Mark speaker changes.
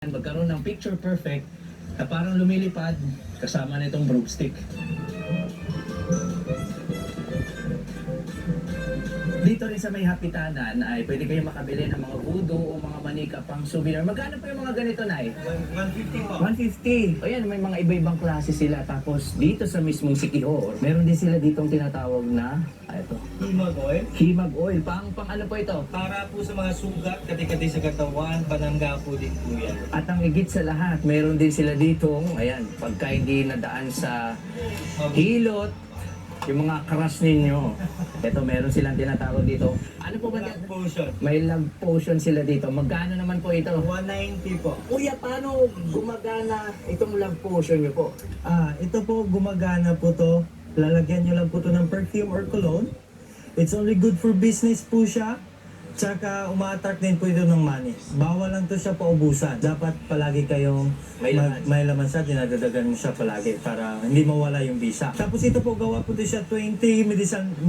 Speaker 1: Magkaroon ng picture perfect na parang lumilipad kasama na itong broomstick. Dito rin sa may hapitanan ay pwede kayong makabili ng mga voodoo o mga manika pang souvenir. Magkano po yung mga ganito, Nay?
Speaker 2: 150 po.
Speaker 1: 150. Ayan, may mga iba-ibang klase sila. Tapos dito sa mismong Siquijor, meron din sila ditong tinatawag na, ito,
Speaker 2: Himag oil.
Speaker 1: himag oil. Pang ano po ito?
Speaker 2: Para po sa mga sugat, kati-kati sa katawan, panangga po din po yan.
Speaker 1: At ang higit sa lahat, meron din sila ditong, ayan, pagka hindi nadaan sa hilot, yung mga crush ninyo. Ito, meron silang tinatawag dito. Ano po ba
Speaker 2: Black
Speaker 1: dyan?
Speaker 2: potion.
Speaker 1: May love potion sila dito. Magkano naman po ito?
Speaker 2: 190 po.
Speaker 1: Kuya, paano gumagana itong love potion nyo po?
Speaker 2: Ito po, gumagana po to. Lalagyan nyo lang po to ng perfume or cologne. It's only good for business po siya. Tsaka uma-attract din po ito ng money. Bawal lang to siya paubusan. Dapat palagi kayong may laman siya, dinadadagan mo siya palagi para hindi mawala yung visa. Tapos ito po, gawa po to siya 20 medicine